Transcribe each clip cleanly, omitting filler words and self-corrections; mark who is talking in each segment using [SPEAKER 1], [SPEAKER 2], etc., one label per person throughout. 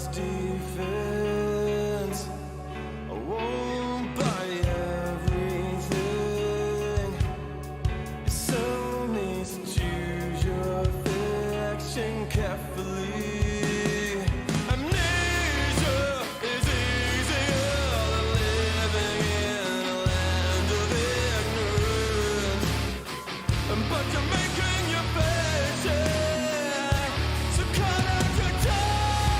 [SPEAKER 1] defense. I won't buy everything. So needs to choose your affection carefully. Amnesia is easier than living in a land of ignorance. But you're making your paycheck, so cut out your time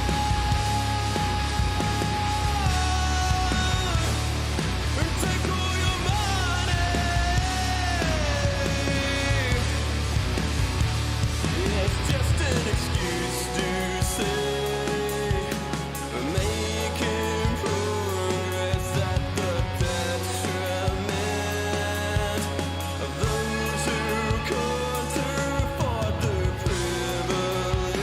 [SPEAKER 1] and take all your money. It's just an excuse to say we're making progress at the detriment of those who can't afford the privilege.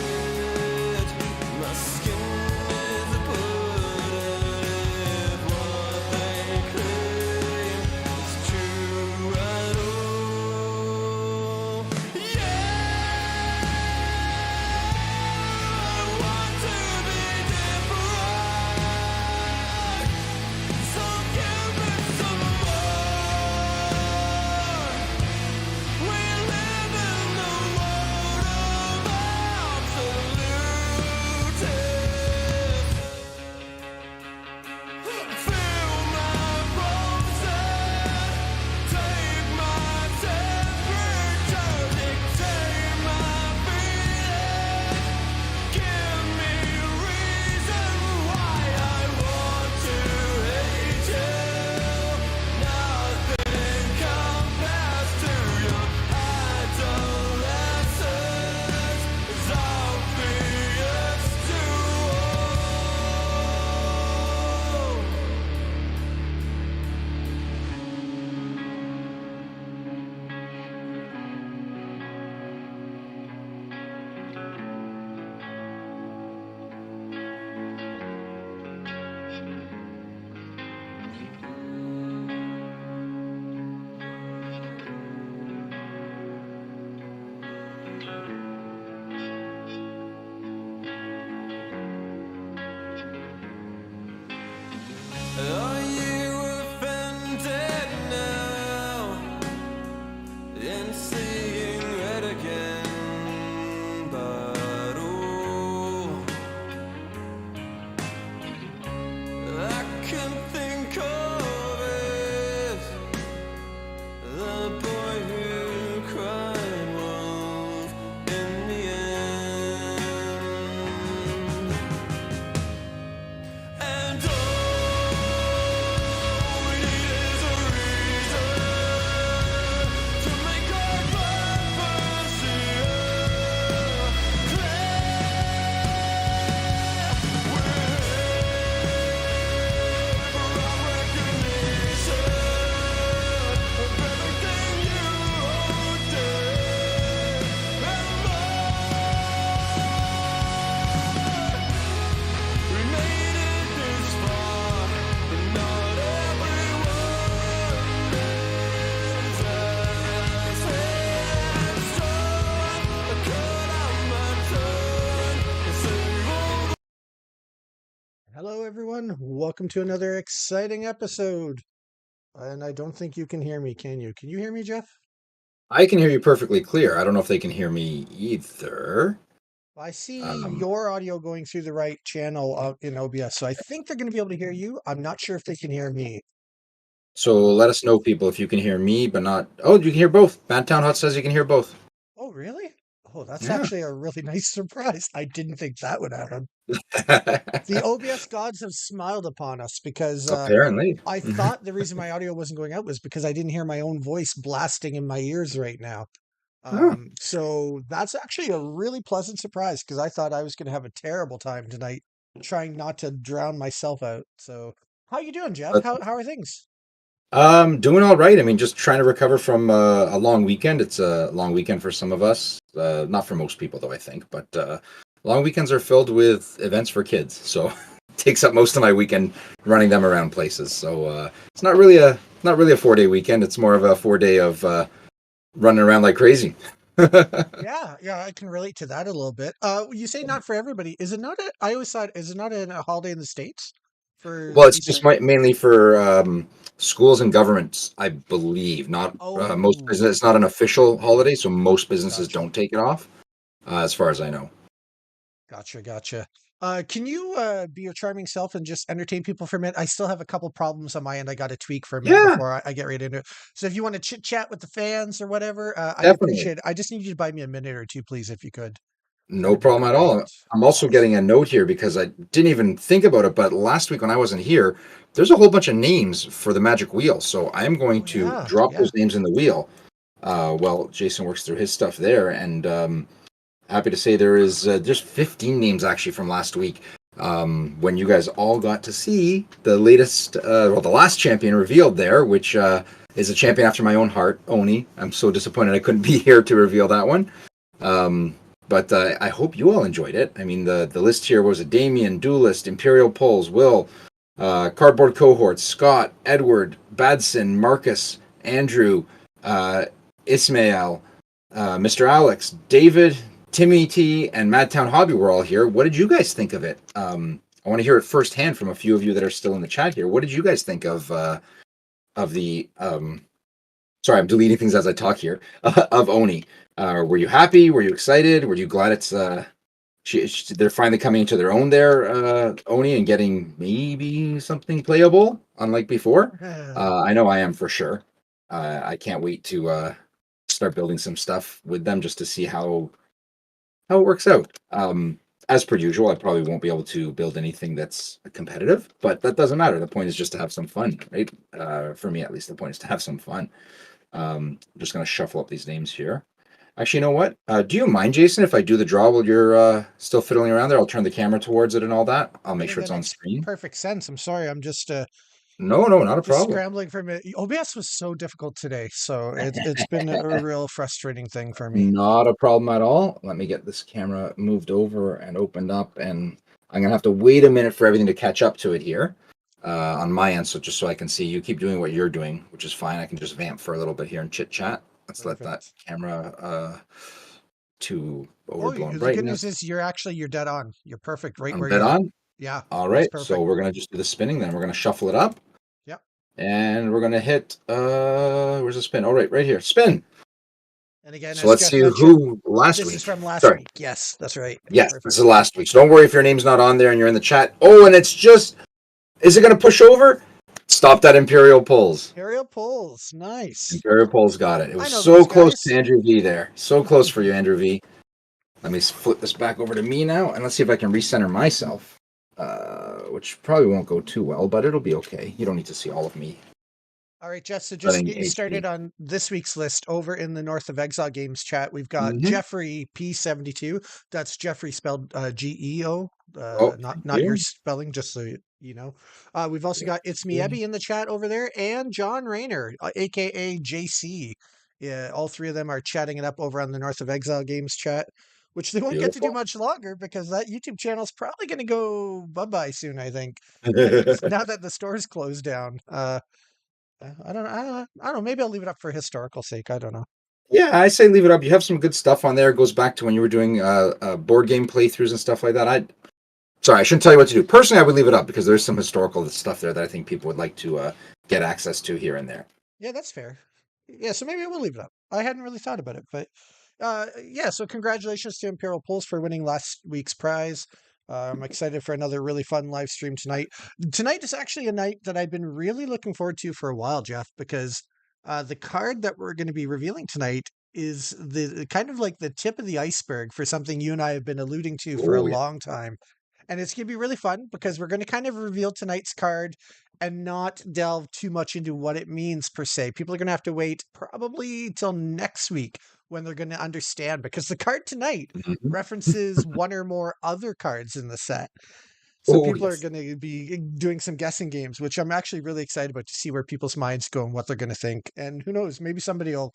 [SPEAKER 1] My skin is a bullet if what they claim is true at all. Yeah, I want to be different, so give me some more. We live in the world of absolutes. Feel my pulses, take my temperature, dictate my feelings. Give me a reason why I want to hate you. Nothing compares to your adolescence. It's obvious to all. Are you offended now in seeing red again? But oh, I can think of it. The boy who cried wolf in the end. And all we need is a reason to make our purpose clear. We're here for our recognition of everything you hold dear and more. We made it this far, but not everyone is as headstrong. I cut out my tongue and save all the
[SPEAKER 2] Hello, everyone. Welcome to another exciting episode. And I don't think you can hear me, can you? Can you hear me, Jeff?
[SPEAKER 3] I can hear you perfectly clear. I don't know if they can hear me either.
[SPEAKER 2] I see
[SPEAKER 3] Um,
[SPEAKER 2] your audio going through the right channel in OBS, so I think they're going to be able to hear you. I'm not sure if they can hear me.
[SPEAKER 3] So let us know, people, if you can hear me, but not. Oh, you can hear both. Madtown Hut says you can hear both.
[SPEAKER 2] Oh, really? Oh, that's
[SPEAKER 3] Yeah.
[SPEAKER 2] actually a really nice surprise. I didn't think that would happen. The OBS gods have smiled upon us because
[SPEAKER 3] Apparently.
[SPEAKER 2] I thought the reason my audio wasn't going out was because I didn't hear my own voice blasting in my ears right now.
[SPEAKER 3] Oh,
[SPEAKER 2] So that's actually a really pleasant surprise because I thought I was going to have a terrible time tonight trying not to drown myself out. So how you doing, Jeff?
[SPEAKER 3] but,
[SPEAKER 2] How are things?
[SPEAKER 3] doing all right. I mean, just trying to recover from a long weekend. It's a long weekend for some of us. Not for most people, though, I think. But long weekends are filled with events for kids. So it takes up most of my weekend running them around places. So it's not really a 4-day weekend. It's more of a 4-day of running around like crazy.
[SPEAKER 2] Yeah, yeah, I can relate to that a little bit. You say not for everybody. Is it not I always thought, is it not a holiday in the States for
[SPEAKER 3] Well, it's just
[SPEAKER 2] Easter?
[SPEAKER 3] mainly for schools and governments, I believe. Not most
[SPEAKER 2] Oh,
[SPEAKER 3] business. It's not an official holiday, so most businesses
[SPEAKER 2] gotcha.
[SPEAKER 3] don't take it off, as far as I know.
[SPEAKER 2] Gotcha, gotcha. Can you be your charming self and just entertain people for a minute? I still have a couple problems on my end. I got to tweak for a minute
[SPEAKER 3] Yeah,
[SPEAKER 2] before I get right into it. So if you want to chit chat with the fans or whatever, I'd
[SPEAKER 3] definitely.
[SPEAKER 2] appreciate it. I just need you to buy me a minute or two, please, if you could.
[SPEAKER 3] No
[SPEAKER 2] That'd be
[SPEAKER 3] problem at
[SPEAKER 2] great.
[SPEAKER 3] all. I'm also getting
[SPEAKER 2] Awesome.
[SPEAKER 3] a note here because I didn't even think about it, but last week when I wasn't here, there's a whole bunch of names for the Magic Wheel. So I'm going
[SPEAKER 2] Oh
[SPEAKER 3] to
[SPEAKER 2] yeah,
[SPEAKER 3] drop
[SPEAKER 2] yeah.
[SPEAKER 3] those names in the wheel. Well, Jason works through his stuff there, and happy to say there is just 15 names actually from last week. When you guys all got to see the latest, the last champion revealed there, which is a champion after my own heart, Oni. I'm so disappointed I couldn't be here to reveal that one. Um, but I hope you all enjoyed it. I mean, the list here was a Damien, Duelist, Imperial Poles, Will, Cardboard Cohorts, Scott, Edward, Badson, Marcus, Andrew, uh, Ismail, Mr. Alex, David, Timmy T, and Madtown Hobby were all here. What did you guys think of it? I want to hear it firsthand from a few of you that are still in the chat here. What did you guys think of the sorry, I'm deleting things as I talk here, of Oni. Were you happy? Were you excited? Were you glad it's they're finally coming into their own there, Oni, and getting maybe something playable, unlike before? I know I am for sure. I can't wait to start building some stuff with them just to see how it works out. As per usual, I probably won't be able to build anything that's competitive, but that doesn't matter. The point is just to have some fun, right? For me, at least, the point is to have some fun. I'm just going to shuffle up these names here. Actually, you know what? Do you mind, Jason, if I do the draw while you're still fiddling around there? I'll turn the camera towards it and all that. I'll
[SPEAKER 2] I
[SPEAKER 3] make
[SPEAKER 2] think
[SPEAKER 3] sure
[SPEAKER 2] that
[SPEAKER 3] it's on
[SPEAKER 2] makes
[SPEAKER 3] screen.
[SPEAKER 2] perfect sense. I'm sorry. I'm
[SPEAKER 3] No, no, not a
[SPEAKER 2] just
[SPEAKER 3] problem.
[SPEAKER 2] scrambling for a minute. OBS was so difficult today, so it's been a real frustrating thing for me.
[SPEAKER 3] Not a problem at all. Let me get this camera moved over and opened up, and I'm gonna have to wait a minute for everything to catch up to it here on my end. So just so I can see you keep doing what you're doing, which is fine. I can just vamp for a little bit here and chit chat. Let's let that
[SPEAKER 2] Perfect.
[SPEAKER 3] camera to
[SPEAKER 2] Oh,
[SPEAKER 3] overblown
[SPEAKER 2] the good news
[SPEAKER 3] brightness.
[SPEAKER 2] is you're dead on. You're perfect right
[SPEAKER 3] I'm
[SPEAKER 2] where
[SPEAKER 3] dead
[SPEAKER 2] you're at.
[SPEAKER 3] on.
[SPEAKER 2] Yeah,
[SPEAKER 3] All
[SPEAKER 2] that's
[SPEAKER 3] right, so
[SPEAKER 2] perfect.
[SPEAKER 3] we're gonna just do the spinning. Then we're gonna shuffle it up,
[SPEAKER 2] Yep.
[SPEAKER 3] and we're gonna hit. Where's the spin? Oh, right here. Spin.
[SPEAKER 2] And again,
[SPEAKER 3] So
[SPEAKER 2] as
[SPEAKER 3] let's
[SPEAKER 2] Jeff
[SPEAKER 3] see
[SPEAKER 2] mentioned,
[SPEAKER 3] who last
[SPEAKER 2] this is
[SPEAKER 3] week.
[SPEAKER 2] from last
[SPEAKER 3] Sorry.
[SPEAKER 2] week. Yes, that's right.
[SPEAKER 3] Yes, this is
[SPEAKER 2] Perfect.
[SPEAKER 3] last week. So don't worry if your name's not on there and you're in the chat. Oh, and it's just. Is it gonna push over? Stop that Imperial Pulls.
[SPEAKER 2] Imperial pulls. Nice.
[SPEAKER 3] Imperial Pulls got it. It
[SPEAKER 2] I
[SPEAKER 3] was
[SPEAKER 2] know
[SPEAKER 3] so
[SPEAKER 2] those
[SPEAKER 3] close
[SPEAKER 2] guys.
[SPEAKER 3] to Andrew V there. So close for you, Andrew V. Let me flip this back over to me now, and let's see if I can recenter myself. Which probably won't go too well, but it'll be okay. You don't need to see all of me
[SPEAKER 2] All right, Jeff. So just to
[SPEAKER 3] running
[SPEAKER 2] get you started
[SPEAKER 3] HD.
[SPEAKER 2] on this week's list over in the North of Exile Games chat, we've got
[SPEAKER 3] Mm-hmm.
[SPEAKER 2] Jeffrey P72. That's Jeffrey spelled GEO,
[SPEAKER 3] Oh,
[SPEAKER 2] not
[SPEAKER 3] thank
[SPEAKER 2] your
[SPEAKER 3] you.
[SPEAKER 2] spelling, just so you know. We've also
[SPEAKER 3] Yeah.
[SPEAKER 2] got It's Me Ebby in the chat over there, and John Rayner, aka JC. Yeah, all three of them are chatting it up over on the North of Exile Games chat, which they won't get to do
[SPEAKER 3] Beautiful.
[SPEAKER 2] much longer because that YouTube channel is probably going to go bye bye soon. I think now that the store's closed down. I don't know. Maybe I'll leave it up for historical sake. I don't know.
[SPEAKER 3] Yeah, I say leave it up. You have some good stuff on there. It goes back to when you were doing board game playthroughs and stuff like that. Sorry, I shouldn't tell you what to do. Personally, I would leave it up because there's some historical stuff there that I think people would like to get access to here and there.
[SPEAKER 2] Yeah, that's fair. Yeah, so maybe I will leave it up. I hadn't really thought about it, but yeah. So congratulations to Imperial Pulse for winning last week's prize. I'm excited for another really fun live stream tonight. Tonight is actually a night that I've been really looking forward to for a while, Jeff, because the card that we're going to be revealing tonight is the kind of like the tip of the iceberg for something you and I have been alluding to for a
[SPEAKER 3] Oh yeah.
[SPEAKER 2] long time. And it's going to be really fun because we're going to kind of reveal tonight's card and not delve too much into what it means per se. People are going to have to wait probably till next week when they're going to understand because the card tonight
[SPEAKER 3] Mhm.
[SPEAKER 2] references one or more other cards in the set. So
[SPEAKER 3] Oh
[SPEAKER 2] people are
[SPEAKER 3] yes.
[SPEAKER 2] going to be doing some guessing games, which I'm actually really excited about to see where people's minds go and what they're going to think. And who knows, maybe somebody will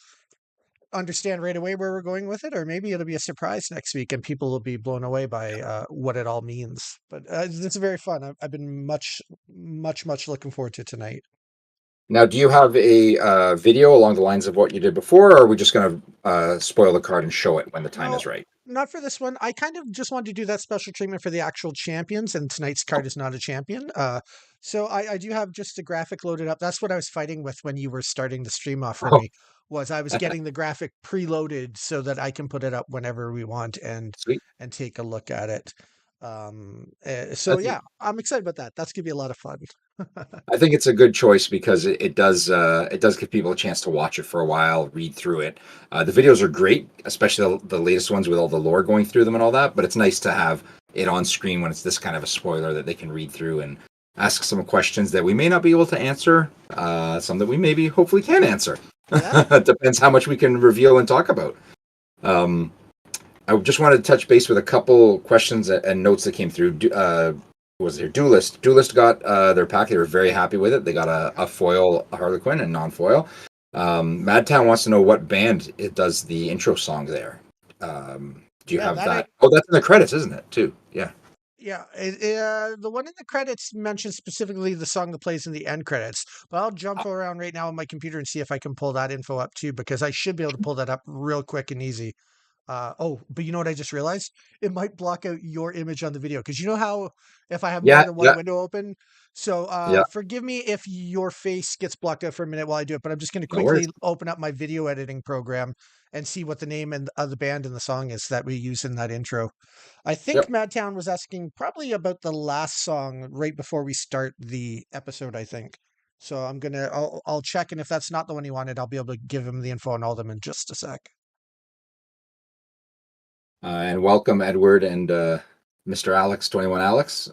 [SPEAKER 2] understand right away where we're going with it, or maybe it'll be a surprise next week and people will be blown away by what it all means. But it's very fun. I've been much looking forward to tonight.
[SPEAKER 3] Now, do you have a video along the lines of what you did before, or are we just going to spoil the card and show it when the time is
[SPEAKER 2] No,
[SPEAKER 3] right?
[SPEAKER 2] not for this one. I kind of just wanted to do that special treatment for the actual champions, and tonight's card is not a champion. So I do have just the graphic loaded up. That's what I was fighting with when you were starting the stream off for
[SPEAKER 3] Oh,
[SPEAKER 2] me, was I was getting the graphic preloaded so that I can put it up whenever we want
[SPEAKER 3] sweet.
[SPEAKER 2] and take a look at it. So
[SPEAKER 3] That's,
[SPEAKER 2] yeah, I'm excited about that. That's gonna be a lot of fun.
[SPEAKER 3] I think it's a good choice because it does give people a chance to watch it for a while, read through it. The videos are great, especially the latest ones with all the lore going through them and all that. But it's nice to have it on screen when it's this kind of a spoiler that they can read through and ask some questions that we may not be able to answer, some that we maybe hopefully can answer.
[SPEAKER 2] Yeah.
[SPEAKER 3] It depends how much we can reveal and talk about. Um, I just wanted to touch base with a couple questions and notes that came through. Was there Duelist? Duelist got their pack. They were very happy with it. They got a foil Harlequin and non-foil. Madtown wants to know what band it does the intro song there. Do you
[SPEAKER 2] Yeah,
[SPEAKER 3] have
[SPEAKER 2] that I
[SPEAKER 3] that? Oh, that's in the credits, isn't it? Too. Yeah.
[SPEAKER 2] Yeah, the one in the credits mentions specifically the song that plays in the end credits. But I'll jump around right now on my computer and see if I can pull that info up too, because I should be able to pull that up real quick and easy. Oh, but you know what I just realized? It might block out your image on the video because you know how if I have more
[SPEAKER 3] Yeah.
[SPEAKER 2] than one
[SPEAKER 3] Yeah.
[SPEAKER 2] window open. So
[SPEAKER 3] Yeah.
[SPEAKER 2] forgive me if your face gets blocked out for a minute while I do it, but I'm just going to
[SPEAKER 3] No worries.
[SPEAKER 2] quickly open up my video editing program and see what the name and of the band and the song is that we use in that intro. I think
[SPEAKER 3] Yep.
[SPEAKER 2] Madtown was asking probably about the last song right before we start the episode, I think. So I'll check, and if that's not the one he wanted, I'll be able to give him the info on all of them in just a sec.
[SPEAKER 3] And welcome, Edward and Mr. Alex, 21 Alex.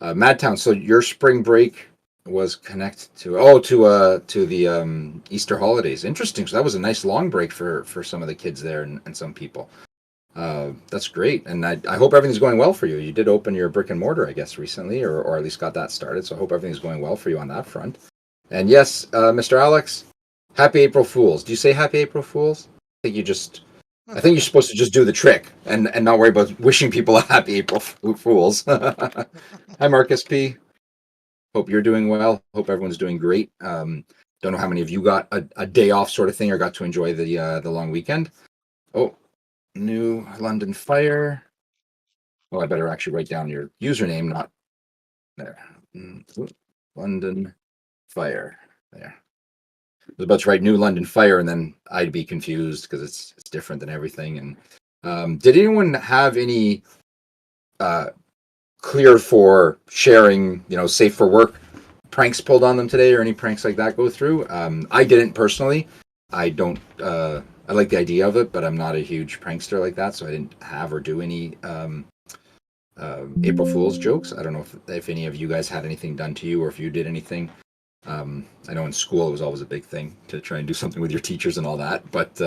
[SPEAKER 3] Madtown. So your spring break was connected to the Easter holidays. Interesting. So that was a nice long break for some of the kids there and some people. That's great, and I hope everything's going well for you. You did open your brick and mortar, I guess, recently, or at least got that started. So I hope everything's going well for you on that front. And yes, Mr. Alex, Happy April Fools. Do you say Happy April Fools? I think you're supposed to just do the trick and not worry about wishing people a Happy April Fools. Hi, Marcus P. Hope you're doing well. Hope everyone's doing great. Don't know how many of you got a day off sort of thing or got to enjoy the long weekend. Oh, New London Fire. Oh, I better actually write down your username, not there. London Fire. There. I was about to write New London Fire, and then I'd be confused because it's different than everything. And did anyone have any clear for sharing, safe for work pranks pulled on them today, or any pranks like that go through? I didn't personally. I don't. I like the idea of it, but I'm not a huge prankster like that, so I didn't have or do any April Fool's jokes. I don't know if any of you guys had anything done to you, or if you did anything. I know in school it was always a big thing to try and do something with your teachers and all that, but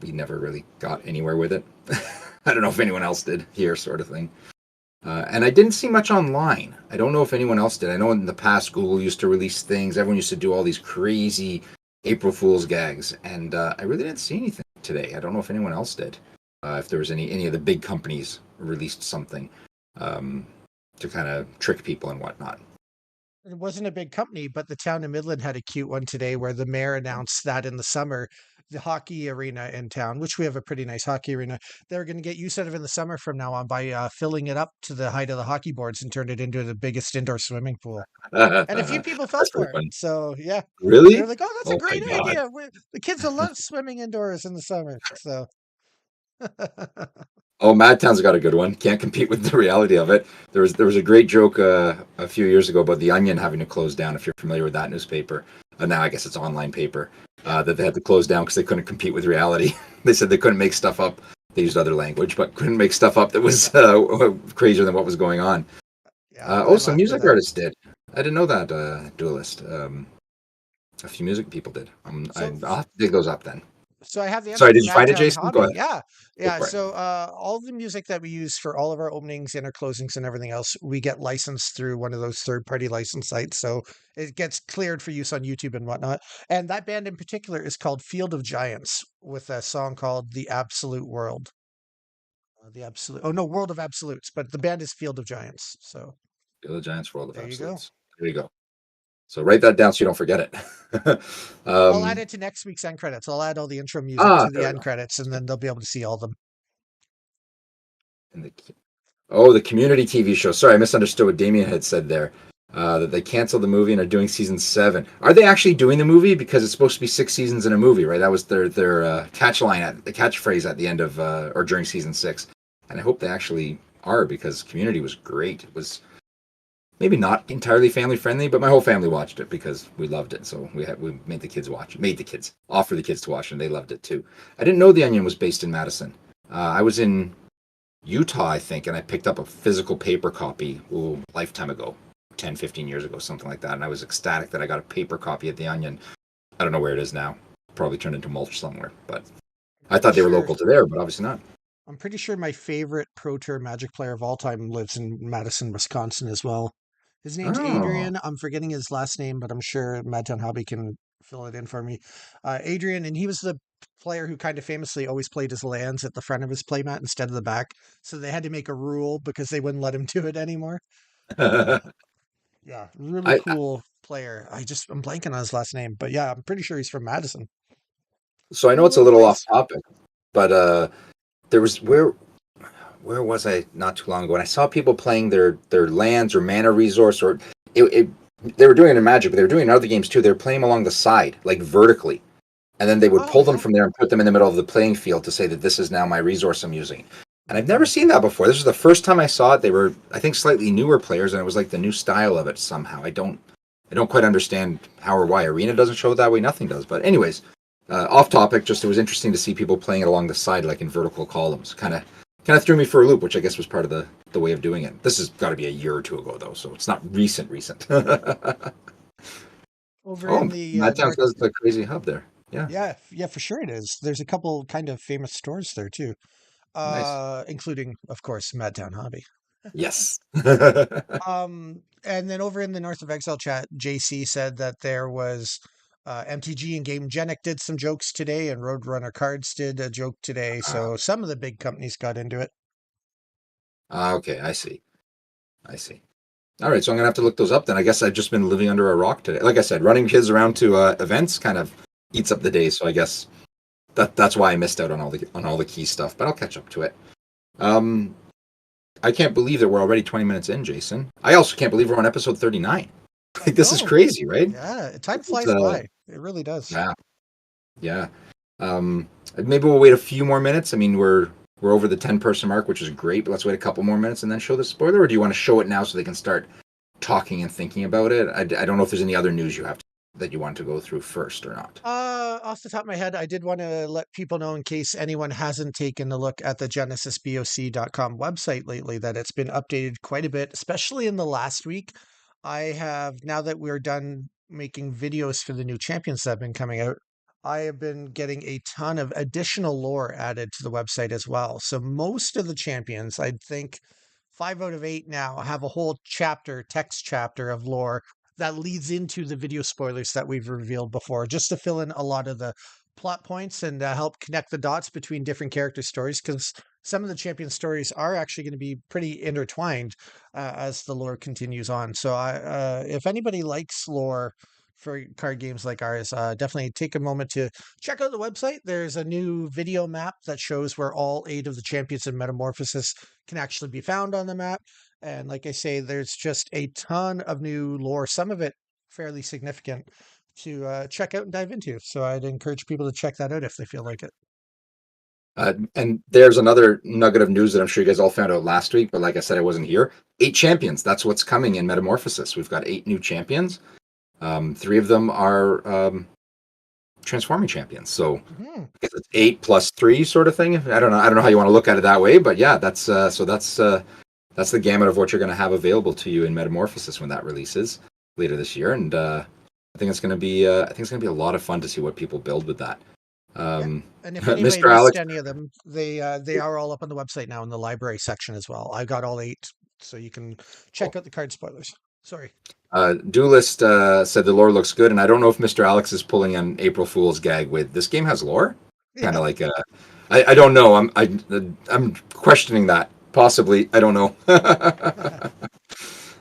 [SPEAKER 3] we never really got anywhere with it. I don't know if anyone else did here, sort of thing. And I didn't see much online. I don't know if anyone else did. I know in the past Google used to release things. Everyone used to do all these crazy April Fool's gags, and I really didn't see anything today. I don't know if anyone else did. If there was any of the big companies released something to kind of trick people and whatnot.
[SPEAKER 2] It wasn't a big company, but the town of Midland had a cute one today where the mayor announced that in the summer, the hockey arena in town, which we have a pretty nice hockey arena, they're going to get use out of in the summer from now on by filling it up to the height of the hockey boards and turn it into the biggest indoor swimming pool. And a few people fell
[SPEAKER 3] That's pretty
[SPEAKER 2] for it.
[SPEAKER 3] funny.
[SPEAKER 2] So yeah, they were
[SPEAKER 3] Really?
[SPEAKER 2] like, "Oh, that's a
[SPEAKER 3] Oh my
[SPEAKER 2] great
[SPEAKER 3] god.
[SPEAKER 2] idea. The kids will love swimming indoors in the summer." So
[SPEAKER 3] Oh, Madtown's got a good one. Can't compete with the reality of it. There was a great joke a few years ago about the Onion having to close down. If you're familiar with that newspaper, now I guess it's online paper that they had to close down because they couldn't compete with reality. They said they couldn't make stuff up. They used other language, but couldn't make stuff up that was crazier than what was going on.
[SPEAKER 2] yeah, I
[SPEAKER 3] Some
[SPEAKER 2] laughed at
[SPEAKER 3] music
[SPEAKER 2] that.
[SPEAKER 3] artists did. I didn't know that Duelist. A few music people did.
[SPEAKER 2] So
[SPEAKER 3] I'll have to dig those up then.
[SPEAKER 2] So I have the
[SPEAKER 3] Sorry,
[SPEAKER 2] info
[SPEAKER 3] did
[SPEAKER 2] from
[SPEAKER 3] you find it,
[SPEAKER 2] Madtown
[SPEAKER 3] Jason? Go
[SPEAKER 2] Hobby.
[SPEAKER 3] ahead.
[SPEAKER 2] Yeah.
[SPEAKER 3] Go
[SPEAKER 2] Yeah.
[SPEAKER 3] for it.
[SPEAKER 2] So all the music that we use for all of our openings and our closings and everything else, we get licensed through one of those third-party license sites. So it gets cleared for use on YouTube and whatnot. And that band in particular is called Field of Giants with a song called The Absolute World. Oh no, World of Absolutes, but the band is Field of Giants. So
[SPEAKER 3] The Giants World of
[SPEAKER 2] there you go.
[SPEAKER 3] Absolutes. There you go. So write that down so you don't forget it.
[SPEAKER 2] I'll add
[SPEAKER 3] um,
[SPEAKER 2] it to next week's end credits. I'll add all the intro music to the
[SPEAKER 3] there we
[SPEAKER 2] end
[SPEAKER 3] go.
[SPEAKER 2] credits, and then they'll be able to see all of them.
[SPEAKER 3] And the Community TV show. Sorry, I misunderstood what Damien had said there. That they canceled the movie and are doing season 7. Are they actually doing the movie? Because it's supposed to be 6 seasons in a movie, right? That was their the catchphrase at the end of or during season 6. And I hope they actually are, because Community was great. It was maybe not entirely family friendly, but my whole family watched it because we loved it. So we made the kids watch it, offer the kids to watch it, and they loved it too. I didn't know The Onion was based in Madison. I was in Utah, I think, and I picked up a physical paper copy a lifetime ago, 10, 15 years ago, something like that. And I was ecstatic that I got a paper copy of The Onion. I don't know where it is now. Probably turned into mulch somewhere, but I thought they were
[SPEAKER 2] Sure.
[SPEAKER 3] local to there, but obviously not.
[SPEAKER 2] I'm pretty sure my favorite Pro Tour Magic player of all time lives in Madison, Wisconsin as well. His name's
[SPEAKER 3] Oh.
[SPEAKER 2] Adrian. I'm forgetting his last name, but I'm sure Madtown Hobby can fill it in for me. Adrian, and he was the player who kind of famously always played his lands at the front of his playmat instead of the back. So they had to make a rule because they wouldn't let him do it anymore. Yeah, really
[SPEAKER 3] I
[SPEAKER 2] cool player. I'm blanking on his last name, but yeah, I'm pretty sure he's from Madison.
[SPEAKER 3] so I know it's a
[SPEAKER 2] Cool
[SPEAKER 3] little off
[SPEAKER 2] place.
[SPEAKER 3] topic, but there was where was I not too long ago? And I saw people playing their lands or mana resource, or it they were doing it in Magic, but they were doing it in other games too. They were playing them along the side, like vertically, and then they would
[SPEAKER 2] Oh
[SPEAKER 3] pull them
[SPEAKER 2] yeah.
[SPEAKER 3] from there and put them in the middle of the playing field to say that this is now my resource I'm using. And I've never seen that before. This was the first time I saw it. They were, I think, slightly newer players, and it was like the new style of it somehow. I don't quite understand how or why. Arena doesn't show it that way. Nothing does. But anyways, off topic. Just it was interesting to see people playing it along the side, like in vertical columns. Kind of threw me for a loop, which I guess was part of the way of doing it. This has got to be a year or two ago though, so it's not recent.
[SPEAKER 2] Over
[SPEAKER 3] Oh,
[SPEAKER 2] in the
[SPEAKER 3] Madtown
[SPEAKER 2] north.
[SPEAKER 3] says the crazy hub there. Yeah,
[SPEAKER 2] Yeah, yeah, for sure it is. There's a couple kind of famous stores there too,
[SPEAKER 3] nice.
[SPEAKER 2] including, of course, Madtown Hobby.
[SPEAKER 3] Yes.
[SPEAKER 2] And then over in the North of Exile chat, JC said that there was MTG and Game Genic did some jokes today, and Roadrunner Cards did a joke today. So some of the big companies got into it.
[SPEAKER 3] Okay, I see. I see. All right, so I'm gonna have to look those up then. I guess I've just been living under a rock today. Like I said, running kids around to events kind of eats up the day. So I guess that's why I missed out on all the key stuff. But I'll catch up to it. Um, I can't believe that we're already 20 minutes in, Jason. I also can't believe we're on episode 39.
[SPEAKER 2] I
[SPEAKER 3] Like this is
[SPEAKER 2] know.
[SPEAKER 3] crazy, right?
[SPEAKER 2] Yeah, time
[SPEAKER 3] It's,
[SPEAKER 2] flies by. It really does.
[SPEAKER 3] yeah, yeah. Maybe we'll wait a few more minutes. I mean, we're over the 10-person mark, which is great. But let's wait a couple more minutes and then show the spoiler. Or do you want to show it now so they can start talking and thinking about it? I don't know if there's any other news that you want to go through first or not.
[SPEAKER 2] Off the top of my head, I did want to let people know in case anyone hasn't taken a look at the genesisboc.com website lately that it's been updated quite a bit, especially in the last week. I have, now that we're done making videos for the new champions that have been coming out, I have been getting a ton of additional lore added to the website as well. So most of the champions, I think 5 out of 8 now, have a whole text chapter of lore that leads into the video spoilers that we've revealed before, just to fill in a lot of the plot points and help connect the dots between different character stories, because some of the champion stories are actually going to be pretty intertwined as the lore continues on. So if anybody likes lore for card games like ours, definitely take a moment to check out the website. There's a new video map that shows where all 8 of the champions in Metamorphosis can actually be found on the map. And like I say, there's just a ton of new lore, some of it fairly significant to check out and dive into. So I'd encourage people to check that out if they feel like it.
[SPEAKER 3] And there's another nugget of news that I'm sure you guys all found out last week, but like I said, I wasn't here. 8 champions. That's what's coming in Metamorphosis. We've got 8 new champions. 3 of them are transforming champions. So
[SPEAKER 2] Mhm.
[SPEAKER 3] I guess it's 8 plus 3 sort of thing. I don't know how you want to look at it that way, but yeah, that's the gamut of what you're going to have available to you in Metamorphosis when that releases later this year. And I think it's going to be a lot of fun to see what people build with that.
[SPEAKER 2] Yeah. And if anybody
[SPEAKER 3] Mr.
[SPEAKER 2] missed
[SPEAKER 3] Alex,
[SPEAKER 2] any of them, they are all up on the website now in the library section as well. I got all 8, so you can check out the card spoilers. Sorry.
[SPEAKER 3] Duelist said the lore looks good, and I don't know if Mr. Alex is pulling an April Fool's gag with this game has lore. Kind
[SPEAKER 2] Yeah.
[SPEAKER 3] of like I don't know. I'm questioning that. Possibly, I don't know.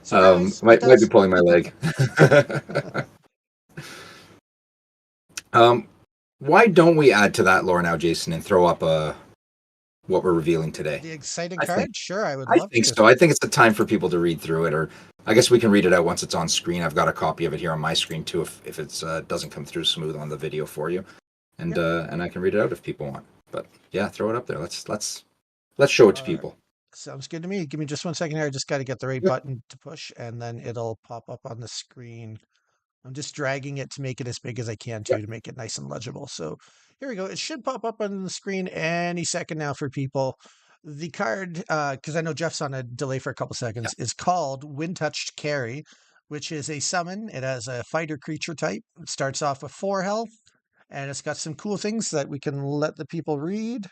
[SPEAKER 2] Surprise! It
[SPEAKER 3] Might be
[SPEAKER 2] does.
[SPEAKER 3] pulling my leg. um, why don't we add to that lore now, Jason, and throw up what we're revealing today?
[SPEAKER 2] The exciting
[SPEAKER 3] I think
[SPEAKER 2] card? Sure, I would
[SPEAKER 3] I
[SPEAKER 2] love
[SPEAKER 3] think
[SPEAKER 2] to.
[SPEAKER 3] so. I think it's the time for people to read through it, or I guess we can read it out once it's on screen. I've got a copy of it here on my screen too, if it doesn't come through smooth on the video for you, and
[SPEAKER 2] Yep.
[SPEAKER 3] and I can read it out if people want. But yeah, throw it up there. Let's show it to
[SPEAKER 2] All right.
[SPEAKER 3] people.
[SPEAKER 2] Sounds good to me. Give me just 1 second here. I just got to get the right
[SPEAKER 3] Yep.
[SPEAKER 2] button to push, and then it'll pop up on the screen. I'm just dragging it to make it as big as I can
[SPEAKER 3] Yep.
[SPEAKER 2] to make it nice and legible. So here we go. It should pop up on the screen any second now for people. The card, because I know Jeff's on a delay for a couple
[SPEAKER 3] Yeah.
[SPEAKER 2] seconds, is called Wind Touched Carry, which is a summon. It has a fighter creature type. It starts off with 4 health, and it's got some cool things that we can let the people read.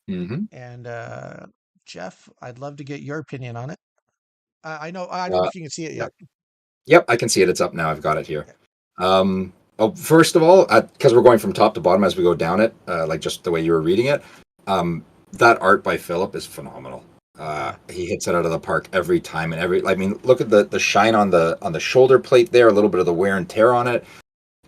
[SPEAKER 3] Mm-hmm.
[SPEAKER 2] And Jeff, I'd love to get your opinion on it. I don't know
[SPEAKER 3] Uh,
[SPEAKER 2] if you can see it
[SPEAKER 3] yeah.
[SPEAKER 2] yet.
[SPEAKER 3] Yep, I can see it. It's up now. I've got it here.
[SPEAKER 2] Okay.
[SPEAKER 3] First of all, because we're going from top to bottom as we go down it, like just the way you were reading it, that art by Philip is phenomenal.
[SPEAKER 2] Yeah.
[SPEAKER 3] He hits it out of the park every time, and I mean, look at the shine on the shoulder plate there, a little bit of the wear and tear on it.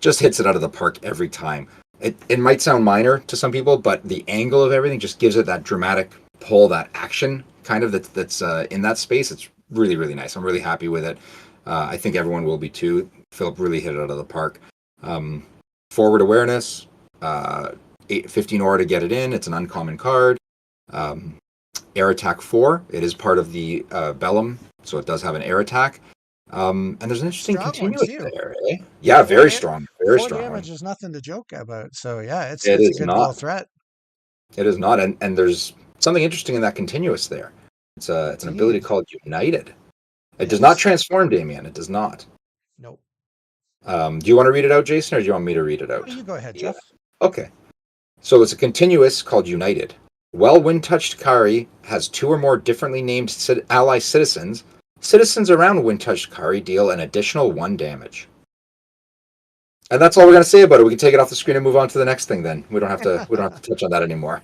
[SPEAKER 3] Just hits it out of the park every time. It might sound minor to some people, but the angle of everything just gives it that dramatic pull, that action kind of that's in that space. It's really, really nice. I'm really happy with it. I think everyone will be too. Philip really hit it out of the park. Forward awareness, 15 aura to get it in. It's an uncommon card. Air attack 4. It is part of the Bellum, so it does have an air attack. And there's an interesting
[SPEAKER 2] Strong one,
[SPEAKER 3] continuous
[SPEAKER 2] too.
[SPEAKER 3] there. Eh? Yeah,
[SPEAKER 2] Four
[SPEAKER 3] very
[SPEAKER 2] da-
[SPEAKER 3] strong. Very
[SPEAKER 2] 4
[SPEAKER 3] strong
[SPEAKER 2] damage
[SPEAKER 3] one.
[SPEAKER 2] is nothing to joke about. So yeah,
[SPEAKER 3] It
[SPEAKER 2] it's a
[SPEAKER 3] is
[SPEAKER 2] good little
[SPEAKER 3] not.
[SPEAKER 2] threat.
[SPEAKER 3] It is not. And there's something interesting in that continuous there. It's an ability
[SPEAKER 2] Indeed.
[SPEAKER 3] called United. It does not
[SPEAKER 2] Yes.
[SPEAKER 3] transform, Damien. It does not.
[SPEAKER 2] Nope.
[SPEAKER 3] Do you want to read it out, Jason, or do you want me to read it
[SPEAKER 2] No,
[SPEAKER 3] out?
[SPEAKER 2] you go ahead,
[SPEAKER 3] Yeah.
[SPEAKER 2] Jeff.
[SPEAKER 3] Okay. So it's a continuous called United. While Wind Touched Kari has 2 or more differently named ally citizens, citizens around Wind Touched Kari deal an additional 1 damage. And that's all we're going to say about it. We can take it off the screen and move on to the next thing. Then we don't have to touch on that anymore.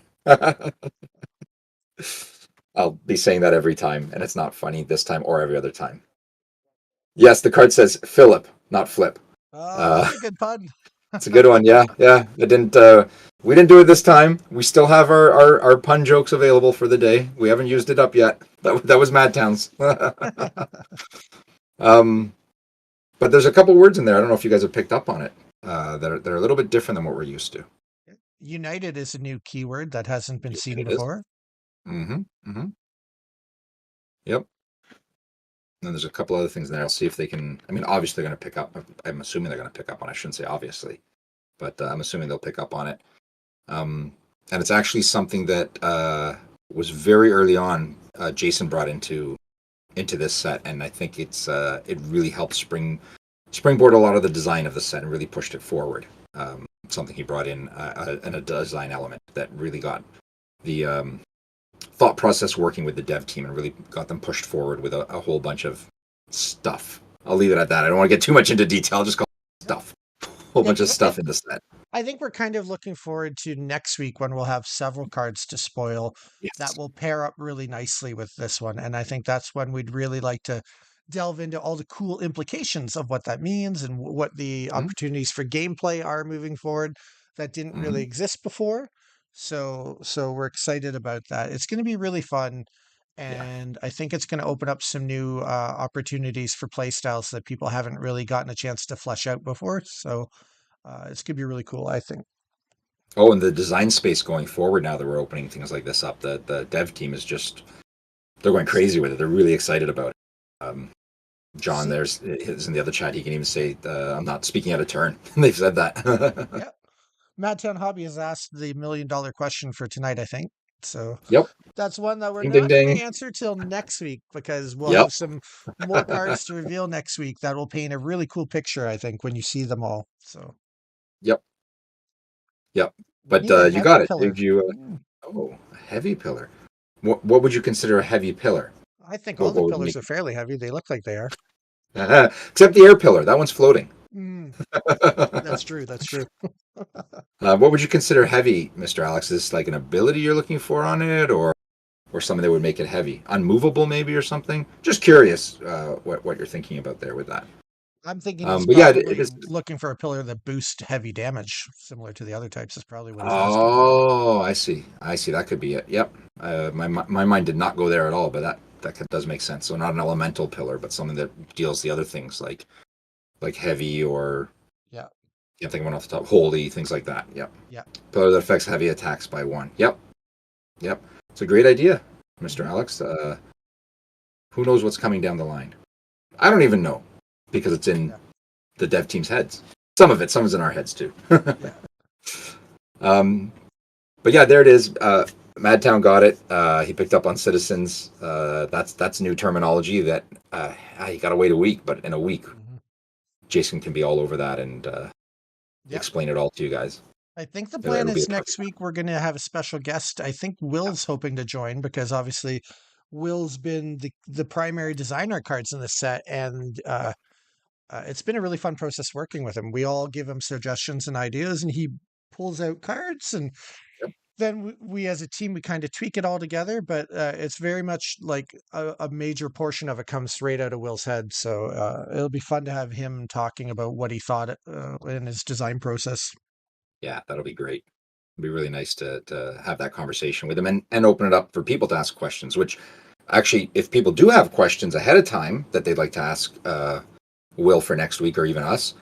[SPEAKER 3] I'll be saying that every time, and it's not funny this time or every other time. Yes, the card says Philip, not Flip.
[SPEAKER 2] Oh, that's a good pun.
[SPEAKER 3] It's a good one. Yeah. It didn't. We didn't do it this time. We still have our pun jokes available for the day. We haven't used it up yet. That was Mad Towns. But there's a couple words in there. I don't know if you guys have picked up on it. That are a little bit different than what we're used to.
[SPEAKER 2] United is a new keyword that hasn't been seen
[SPEAKER 3] It is.
[SPEAKER 2] before.
[SPEAKER 3] Mm-hmm. Mm-hmm. Yep. And there's a couple other things in there. I'll see if they can. I mean, obviously they're going to pick up. I'm assuming they're going to pick up on. I shouldn't say obviously, but I'm assuming they'll pick up on it. And it's actually something that was very early on. Jason brought into this set, and I think it really helped springboard a lot of the design of the set and really pushed it forward. Something he brought in a design element that really got the thought process working with the dev team and really got them pushed forward with a whole bunch of stuff. I'll leave it at that. I don't want to get too much into detail. Just call it stuff. A whole bunch of
[SPEAKER 2] 'cause
[SPEAKER 3] stuff in the set.
[SPEAKER 2] I think we're kind of looking forward to next week when we'll have several cards to spoil that
[SPEAKER 3] Yes.
[SPEAKER 2] will pair up really nicely with this one. And I think that's when we'd really like to delve into all the cool implications of what that means and what the
[SPEAKER 3] Mhm.
[SPEAKER 2] opportunities for gameplay are moving forward that didn't really
[SPEAKER 3] Mhm.
[SPEAKER 2] exist before. So we're excited about that. It's going to be really fun.
[SPEAKER 3] Yeah.
[SPEAKER 2] And I think it's going to open up some new opportunities for play styles that people haven't really gotten a chance to flesh out before. So it's going to be really cool, I think.
[SPEAKER 3] Oh, and the design space going forward now that we're opening things like this up, the dev team is just they're going crazy with it. They're really excited about it. John, is in the other chat. He can even say, "I'm not speaking out of turn." They've said that.
[SPEAKER 2] Yeah. Madtown Hobby has asked the $1,000,000 question for tonight, I think. So
[SPEAKER 3] Yep.
[SPEAKER 2] that's one that we're
[SPEAKER 3] Ding, ding,
[SPEAKER 2] not going
[SPEAKER 3] ding.
[SPEAKER 2] to answer till next week because we'll
[SPEAKER 3] Yep.
[SPEAKER 2] have some more cards to reveal next week that will paint a really cool picture, I think, when you see them all. So
[SPEAKER 3] Yep. Yep.
[SPEAKER 2] we
[SPEAKER 3] But
[SPEAKER 2] need a
[SPEAKER 3] you
[SPEAKER 2] heavy
[SPEAKER 3] got it.
[SPEAKER 2] pillar.
[SPEAKER 3] Did you? Oh, a heavy pillar. What would you consider a heavy pillar?
[SPEAKER 2] I think all
[SPEAKER 3] What
[SPEAKER 2] the
[SPEAKER 3] would
[SPEAKER 2] pillars
[SPEAKER 3] make
[SPEAKER 2] are fairly heavy. They look like they are.
[SPEAKER 3] except the air pillar? That one's floating.
[SPEAKER 2] That's true. That's true.
[SPEAKER 3] What would you consider heavy, Mr. Alex? Is this like an ability you're looking for on it, or or something that would make it heavy, unmovable maybe or something. Just curious what you're thinking about there with that.
[SPEAKER 2] I'm thinking he's
[SPEAKER 3] But yeah, it
[SPEAKER 2] probably
[SPEAKER 3] is.
[SPEAKER 2] looking for a pillar that boosts heavy damage, similar to the other types. Is probably what he's asking for.
[SPEAKER 3] Oh, I see. I see. That could be it. Yep. My mind did not go there at all, but does make sense. So not an elemental pillar, but something that deals the other things like heavy or
[SPEAKER 2] Yeah,
[SPEAKER 3] can't think of one off the top. Holy, things like that. Yep.
[SPEAKER 2] yeah.
[SPEAKER 3] Pillar that affects heavy attacks by 1. Yep. Yep. It's a great idea, Mr.
[SPEAKER 2] Mhm.
[SPEAKER 3] Alex. Who knows what's coming down the line? I don't even know because it's in
[SPEAKER 2] Yeah.
[SPEAKER 3] the dev team's heads. Some of it's in our heads too.
[SPEAKER 2] Yeah.
[SPEAKER 3] But yeah, there it is. Madtown got it. He picked up on Citizens. That's new terminology that you got to wait a week, but in a week,
[SPEAKER 2] Mhm.
[SPEAKER 3] Jason can be all over that and
[SPEAKER 2] Yep.
[SPEAKER 3] explain it all to you guys.
[SPEAKER 2] I think the
[SPEAKER 3] It'll
[SPEAKER 2] plan
[SPEAKER 3] be
[SPEAKER 2] is
[SPEAKER 3] a
[SPEAKER 2] next week we're going to have a special guest. I think Will's hoping to join because obviously Will's been the primary designer cards in the set, and it's been a really fun process working with him. We all give him suggestions and ideas, and he pulls out cards, and
[SPEAKER 3] Yep.
[SPEAKER 2] then we as a team we kind of tweak it all together. But it's very much like a major portion of it comes right out of Will's head. So it'll be fun to have him talking about what he thought in his design process.
[SPEAKER 3] Yeah, that'll be great. It'd be really nice to have that conversation with him and open it up for people to ask questions, which actually, if people do have questions ahead of time that they'd like to ask Will for next week or even us,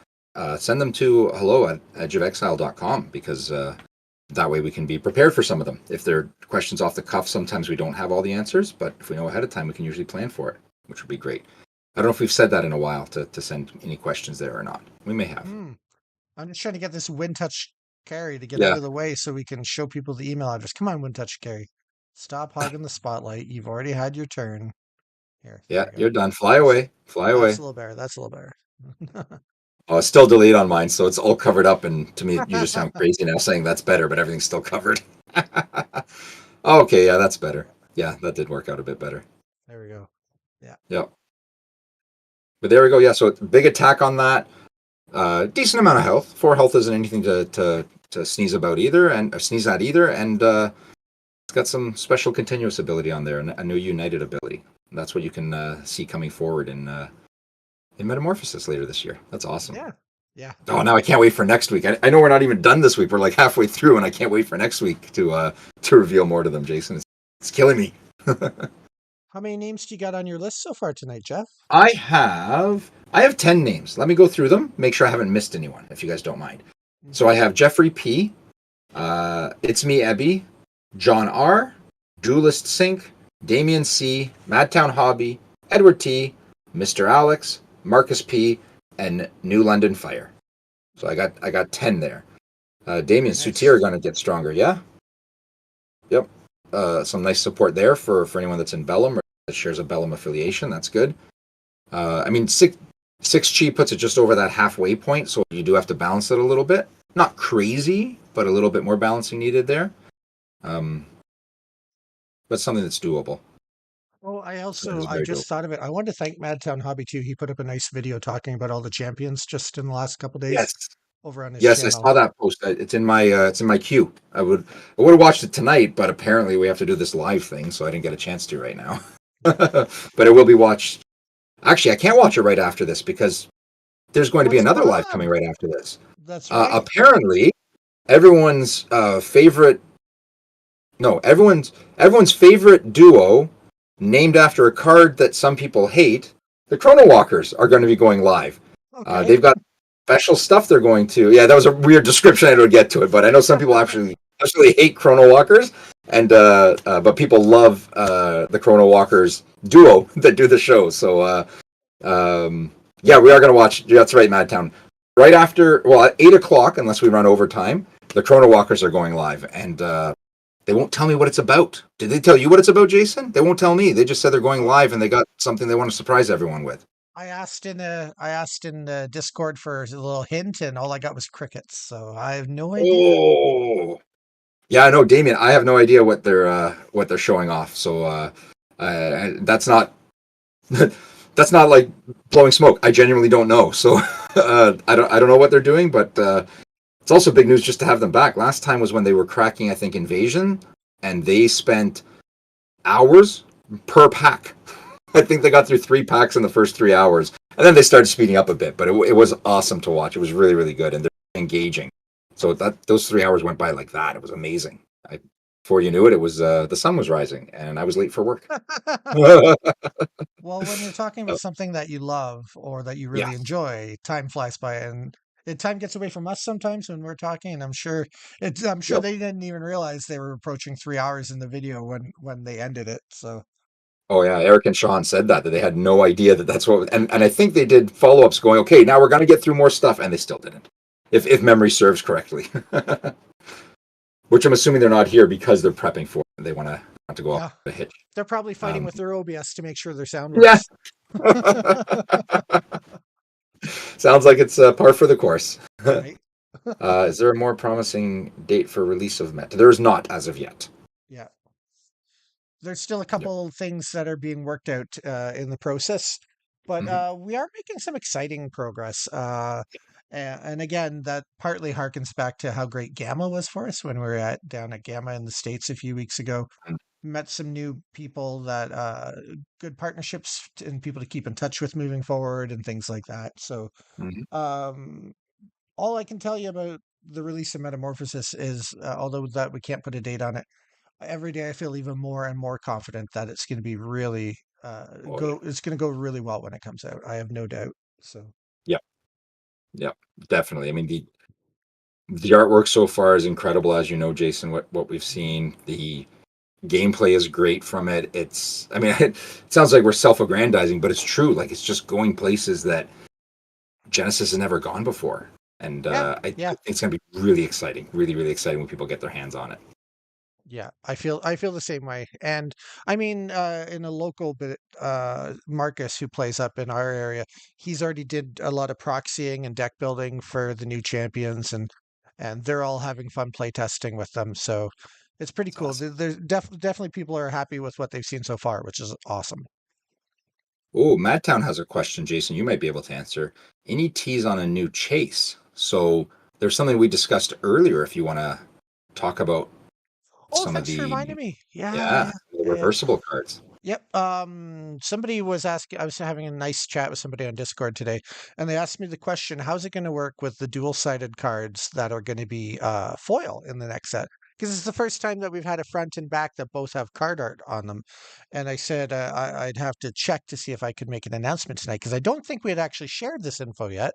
[SPEAKER 3] send them to hello@edgeofexile.com because that way we can be prepared for some of them. If they're questions off the cuff, sometimes we don't have all the answers, but if we know ahead of time, we can usually plan for it, which would be great. I don't know if we've said that in a while to send any questions there or not. We may have.
[SPEAKER 2] I'm just trying to get this WinTouch carry to get out
[SPEAKER 3] Yeah.
[SPEAKER 2] of the way so we can show people the email address. Come on, WinTouch carry. Stop hogging the spotlight. You've already had your turn. Here, there
[SPEAKER 3] Yeah,
[SPEAKER 2] you go.
[SPEAKER 3] you're done. Fly away. Fly away.
[SPEAKER 2] That's a little better. That's a little better.
[SPEAKER 3] Oh, it's still delayed on mine, so it's all covered up. And to me, you just sound crazy now saying that's better, but everything's still covered. Okay, yeah, that's better. Yeah, that did work out a bit better.
[SPEAKER 2] There we go.
[SPEAKER 3] Yep. But there we go. Yeah, so big attack on that. Decent amount of health. 4 health isn't anything to sneeze about either, and sneeze at either. And it's got some special continuous ability on there, and a new united ability. And that's what you can see coming forward in Metamorphosis later this year. That's awesome.
[SPEAKER 2] Yeah. Yeah.
[SPEAKER 3] Oh, now I can't wait for next week. I know we're not even done this week. We're like halfway through, and I can't wait for next week to reveal more to them, Jason. It's killing me.
[SPEAKER 2] How many names do you got on your list so far tonight, Jeff?
[SPEAKER 3] I have 10 names. Let me go through them. Make sure I haven't missed anyone, if you guys don't mind. So I have Jeffrey P. It's Me Ebby, John R. Duelist Sync, Damien C. Madtown Hobby, Edward T. Mr. Alex, Marcus P. and New London Fire. So I got 10 there. Damien
[SPEAKER 2] Nice.
[SPEAKER 3] Soutier are gonna get stronger, yeah? Yep. Some nice support there for anyone that's in Bellum or that shares a Bellum affiliation. That's good. I mean, 6 chi puts it just over that halfway point, so you do have to balance it a little bit. Not crazy, but a little bit more balancing needed there. But something that's doable.
[SPEAKER 2] Oh,
[SPEAKER 3] That is
[SPEAKER 2] I
[SPEAKER 3] very
[SPEAKER 2] just
[SPEAKER 3] doable.
[SPEAKER 2] thought of it. I wanted to thank Madtown Hobby too. He put up a nice video talking about all the champions just in the last couple days
[SPEAKER 3] Yes,
[SPEAKER 2] over on his
[SPEAKER 3] yes, I
[SPEAKER 2] channel.
[SPEAKER 3] saw that post. It's in my queue. I would have watched it tonight, but apparently we have to do this live thing, so I didn't get a chance to right now. But it will be watched. Actually, I can't watch it right after this because there's going to be
[SPEAKER 2] What's
[SPEAKER 3] another
[SPEAKER 2] going
[SPEAKER 3] live
[SPEAKER 2] on?
[SPEAKER 3] coming right after this.
[SPEAKER 2] That's right.
[SPEAKER 3] Apparently, everyone's favorite duo named after a card that some people hate, the Chrono Walkers, are going to be going live.
[SPEAKER 2] Okay.
[SPEAKER 3] They've got special stuff they're going to. Yeah, that was a weird description. I don't get to it, but I know some people actually hate Chrono Walkers, and but people love the Chrono Walkers duo that do the show. So yeah, we are going to watch. That's right, Madtown. Right after, well, at 8:00, unless we run overtime, the Chrono Walkers are going live, and they won't tell me what it's about. Did they tell you what it's about, Jason? They won't tell me. They just said they're going live, and they got something they want to surprise everyone with.
[SPEAKER 2] I asked in the Discord for a little hint, and all I got was crickets. So I have no idea.
[SPEAKER 3] Oh, yeah, I know, Damien. I have no idea what they're showing off. So that's not that's not like blowing smoke. I genuinely don't know. So I don't know what they're doing, but it's also big news just to have them back. Last time was when they were cracking, I think, Invasion, and they spent hours per pack. I think they got through 3 packs in the first 3 hours, and then they started speeding up a bit. But it was awesome to watch. It was really, really good, and they're engaging. So those 3 hours went by like that. It was amazing. Before you knew it, it was the sun was rising, and I was late for work.
[SPEAKER 2] Well, when you're talking about something that you love or that you
[SPEAKER 3] Yeah.
[SPEAKER 2] really enjoy, time flies by, and time gets away from us sometimes when we're talking. And I'm sure
[SPEAKER 3] Yep.
[SPEAKER 2] they didn't even realize they were approaching 3 hours in the video when they ended it. So
[SPEAKER 3] Oh yeah, Eric and Sean said that they had no idea that that's what, and I think they did follow ups going, okay, now we're gonna get through more stuff, and they still didn't, if memory serves correctly. Which I'm assuming they're not here because they're prepping for it. They want to go off
[SPEAKER 2] yeah,
[SPEAKER 3] the hitch.
[SPEAKER 2] they're probably fighting
[SPEAKER 3] Um,
[SPEAKER 2] with their OBS to make sure their sound
[SPEAKER 3] yeah,
[SPEAKER 2] works.
[SPEAKER 3] sounds like it's par for the course.
[SPEAKER 2] Right?
[SPEAKER 3] Is there a more promising date for release of Meta? There is not as of yet.
[SPEAKER 2] Yeah. There's still a
[SPEAKER 3] Yep.
[SPEAKER 2] couple things that are being worked out in the process, but
[SPEAKER 3] Mhm.
[SPEAKER 2] we are making some exciting progress. And again, that partly harkens back to how great Gamma was for us when we were down at Gamma in the States a few weeks ago. Met some new people that good partnerships and people to keep in touch with moving forward and things like that. So
[SPEAKER 3] Mhm.
[SPEAKER 2] um, all I can tell you about the release of Metamorphosis is, although that we can't put a date on it, every day I feel even more and more confident that it's going to be really
[SPEAKER 3] Oh yeah.
[SPEAKER 2] it's going to go really well when it comes out. I have no doubt. So
[SPEAKER 3] Yep. Yep. Definitely. I mean the artwork so far is incredible, as you know, Jason. What we've seen, the gameplay is great from it. It's, I mean, it sounds like we're self-aggrandizing, but it's true. Like it's just going places that Genesis has never gone before, and
[SPEAKER 2] yeah,
[SPEAKER 3] I think
[SPEAKER 2] yeah,
[SPEAKER 3] it's going to be really exciting, really, really exciting when people get their hands on it.
[SPEAKER 2] yeah. I feel the same way. And I mean, in a local bit, Marcus, who plays up in our area, he's already did a lot of proxying and deck building for the new champions, and they're all having fun play testing with them. So it's pretty
[SPEAKER 3] It's
[SPEAKER 2] cool.
[SPEAKER 3] awesome.
[SPEAKER 2] There's definitely people are happy with what they've seen so far, which is awesome.
[SPEAKER 3] Oh, Madtown has a question, Jason. You might be able to answer. Any tease on a new chase? So there's something we discussed earlier. If you want to talk about
[SPEAKER 2] Oh,
[SPEAKER 3] some of
[SPEAKER 2] thanks for reminding
[SPEAKER 3] the,
[SPEAKER 2] me. Yeah,
[SPEAKER 3] yeah,
[SPEAKER 2] yeah,
[SPEAKER 3] the
[SPEAKER 2] yeah, yeah.
[SPEAKER 3] reversible cards.
[SPEAKER 2] Yep. Somebody was asking, I was having a nice chat with somebody on Discord today, and they asked me the question, how's it going to work with the dual-sided cards that are going to be foil in the next set? Because it's the first time that we've had a front and back that both have card art on them. And I said I'd have to check to see if I could make an announcement tonight, because I don't think we had actually shared this info yet.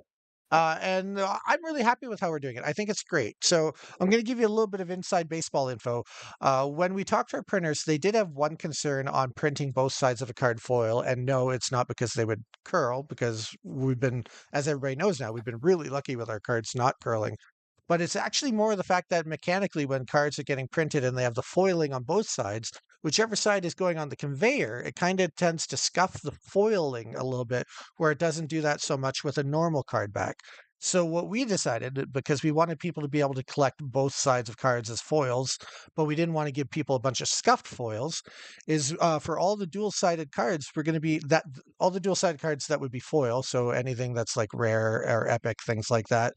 [SPEAKER 2] And I'm really happy with how we're doing it. I think it's great. So I'm going to give you a little bit of inside baseball info. When we talked to our printers, they did have one concern on printing both sides of a card foil. And no, it's not because they would curl, because we've been, as everybody knows now, we've been really lucky with our cards not curling. But it's actually more the fact that mechanically, when cards are getting printed and they have the foiling on both sides, whichever side is going on the conveyor, it kind of tends to scuff the foiling a little bit, where it doesn't do that so much with a normal card back. So what we decided, because we wanted people to be able to collect both sides of cards as foils, but we didn't want to give people a bunch of scuffed foils, is for all the dual-sided cards, we're going to be that all the dual-sided cards that would be foil, so anything that's like rare or epic, things like that.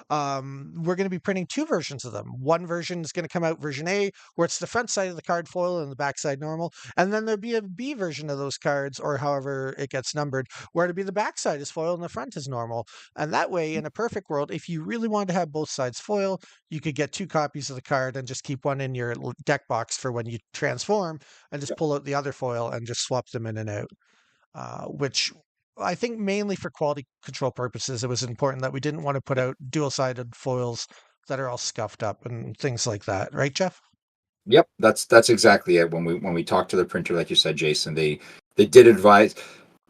[SPEAKER 2] We're going to be printing two versions of them. One version is going to come out, version A, where it's the front side of the card foil and the back side normal, and then there'll be a B version of those cards, or however it gets numbered, where it'll be the back side is foil and the front is normal. And that way, in a perfect world, if you really wanted to have both sides foil, you could get two copies of the card and just keep one in your deck box for when you transform, and just
[SPEAKER 3] Yep.
[SPEAKER 2] pull out the other foil and just swap them in and out. Which I think mainly for quality control purposes, it was important that we didn't want to put out dual-sided foils that are all scuffed up and things like that, right, Jeff?
[SPEAKER 3] Yep, that's exactly it. When we talked to the printer, like you said, Jason, they did advise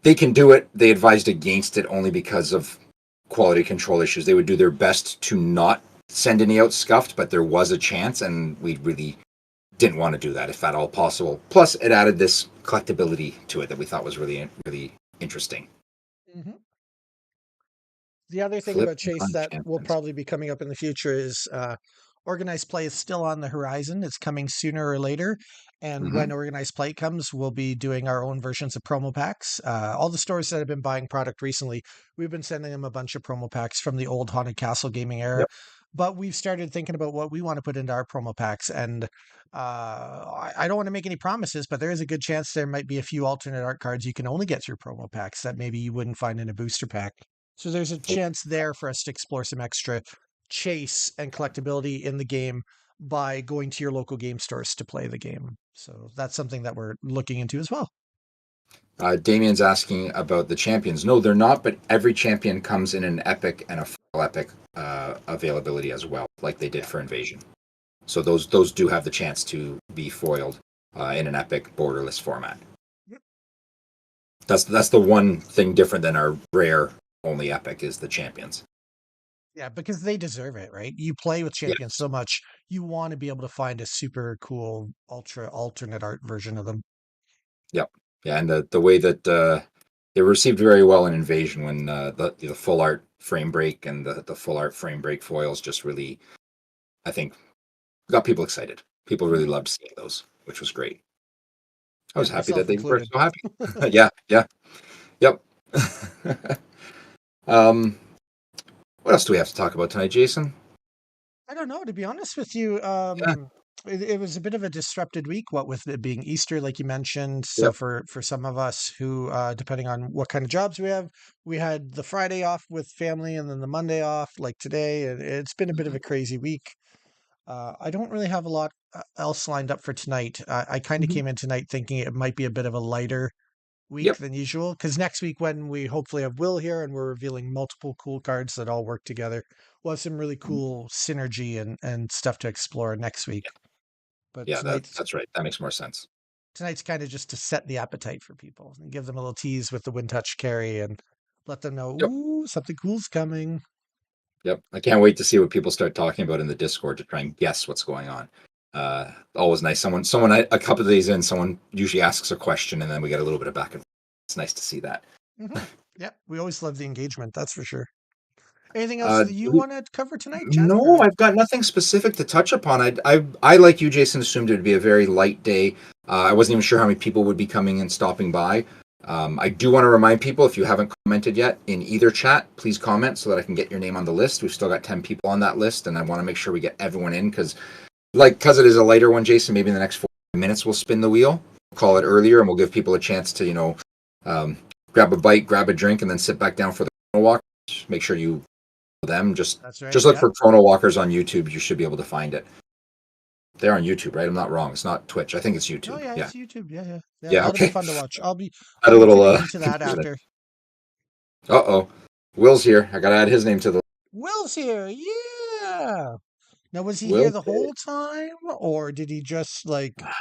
[SPEAKER 3] they can do it. They advised against it only because of quality control issues. They would do their best to not send any out scuffed, but there was a chance, and we really didn't want to do that if at all possible. Plus, it added this collectability to it that we thought was really really interesting.
[SPEAKER 2] hmm The other thing
[SPEAKER 3] Flip
[SPEAKER 2] about Chase
[SPEAKER 3] on
[SPEAKER 2] that will
[SPEAKER 3] champions.
[SPEAKER 2] probably be coming up in the future is organized play is still on the horizon. It's coming sooner or later. And
[SPEAKER 3] Hmm.
[SPEAKER 2] when organized play comes, we'll be doing our own versions of promo packs. All the stores that have been buying product recently, we've been sending them a bunch of promo packs from the old Haunted Castle gaming era.
[SPEAKER 3] Yep.
[SPEAKER 2] but we've started thinking about what we want to put into our promo packs. And I don't want to make any promises, but there is a good chance there might be a few alternate art cards you can only get through promo packs that maybe you wouldn't find in a booster pack. So there's a chance there for us to explore some extra chase and collectability in the game by going to your local game stores to play the game. So that's something that we're looking into as well.
[SPEAKER 3] Damien's asking about the champions. No, they're not, but every champion comes in an epic and a full epic availability as well, like they did for Invasion. So those do have the chance to be foiled in an epic borderless format.
[SPEAKER 2] Yep.
[SPEAKER 3] That's the one thing different than our rare only epic is the champions.
[SPEAKER 2] Yeah, because they deserve it, right? You play with champions so much, you want to be able to find a super cool ultra alternate art version of them.
[SPEAKER 3] Yep. Yeah, and the way that they were received very well in Invasion when the full art frame break and the full art frame break foils just really, I think, got people excited. People really loved seeing those, which was great. I was happy that they were so happy. Yeah. Yep. What else do we have to talk about tonight, Jason?
[SPEAKER 2] I don't know, to be honest with you. It was a bit of a disrupted week, what with it being Easter, like you mentioned. So
[SPEAKER 3] Yep.
[SPEAKER 2] for some of us who, depending on what kind of jobs we have, we had the Friday off with family and then the Monday off, like today. And it's been a bit of a crazy week. I don't really have a lot else lined up for tonight. I kind of
[SPEAKER 3] Mhm.
[SPEAKER 2] came in tonight thinking it might be a bit of a lighter week
[SPEAKER 3] Yep.
[SPEAKER 2] than usual, because next week when we hopefully have Will here and we're revealing multiple cool cards that all work together, we'll have some really cool synergy and stuff to explore next week. But
[SPEAKER 3] Yeah, that's right. That makes more sense.
[SPEAKER 2] tonight's kind of just to set the appetite for people and give them a little tease with the Wind Touch carry and let them know,
[SPEAKER 3] Yep.
[SPEAKER 2] ooh, something cool's coming.
[SPEAKER 3] Yep. I can't wait to see what people start talking about in the Discord to try and guess what's going on. Always nice. Someone a couple of days in, someone usually asks a question and then we get a little bit of back and forth. It's nice to see that.
[SPEAKER 2] Yeah, we always love the engagement, that's for sure. Anything else that you
[SPEAKER 3] Do
[SPEAKER 2] want to cover tonight, Jeff?
[SPEAKER 3] No, I've got nothing specific to touch upon. I like you, Jason, assumed it would be a very light day. I wasn't even sure how many people would be coming and stopping by. I do want to remind people, if you haven't commented yet in either chat, please comment so that I can get your name on the list. We've still got 10 people on that list, and I want to make sure we get everyone in because it is a lighter one, Jason, maybe in the next 4 minutes we'll spin the wheel, call it earlier, and we'll give people a chance to, grab a bite, grab a drink, and then sit back down for the walk. Make sure you them just
[SPEAKER 2] That's right.
[SPEAKER 3] look for Chrono Walkers on YouTube. You should be able to find it. They're on YouTube, right? I'm not wrong. It's not Twitch. I think it's YouTube.
[SPEAKER 2] Oh yeah, it's YouTube. Yeah.
[SPEAKER 3] Yeah,
[SPEAKER 2] That'll
[SPEAKER 3] okay.
[SPEAKER 2] be fun to watch. I'll be
[SPEAKER 3] Add a little
[SPEAKER 2] tuning into that
[SPEAKER 3] confusion.
[SPEAKER 2] after.
[SPEAKER 3] Uh-oh. Will's here. I gotta add his name to the
[SPEAKER 2] Will's here. Yeah. Now was he
[SPEAKER 3] Will
[SPEAKER 2] here the
[SPEAKER 3] Day.
[SPEAKER 2] whole time, or did he just like? I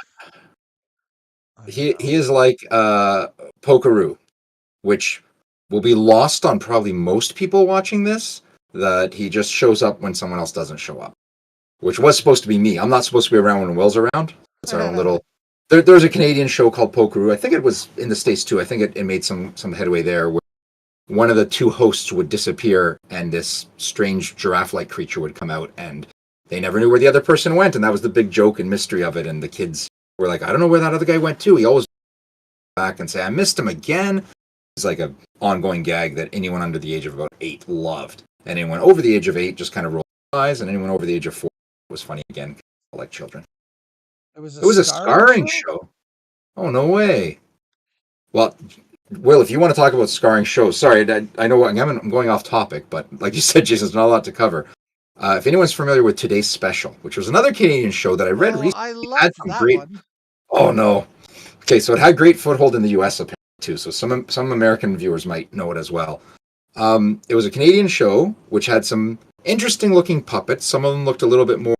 [SPEAKER 2] don't
[SPEAKER 3] He
[SPEAKER 2] know.
[SPEAKER 3] is like Pokeroo, which will be lost on probably most people watching this, that he just shows up when someone else doesn't show up. Which was supposed to be me. I'm not supposed to be around when Will's around. It's our own little. There's a Canadian show called Pokeroo. I think it was in the States too. I think it made some headway there. Where one of the two hosts would disappear, and this strange giraffe-like creature would come out, and they never knew where the other person went, and that was the big joke and mystery of it. And the kids were like, "I don't know where that other guy went to." He always back and say, "I missed him again." It's like a ongoing gag that anyone under the age of about 8 loved, and anyone over the age of 8 just kind of rolled their eyes, and anyone over the age of 4 was funny again, like children.
[SPEAKER 2] It was
[SPEAKER 3] a scarring show. Oh, no way. Well, Will, if you want to talk about scarring shows, sorry, I know I'm going off topic, but like you said, Jason, there's not a lot to cover. If anyone's familiar with Today's Special, which was another Canadian show that I read recently,
[SPEAKER 2] I loved that one.
[SPEAKER 3] Oh no. Okay, so it had great foothold in the U.S. apparently too. So some American viewers might know it as well. It was a Canadian show which had some interesting looking puppets. Some of them looked a little bit more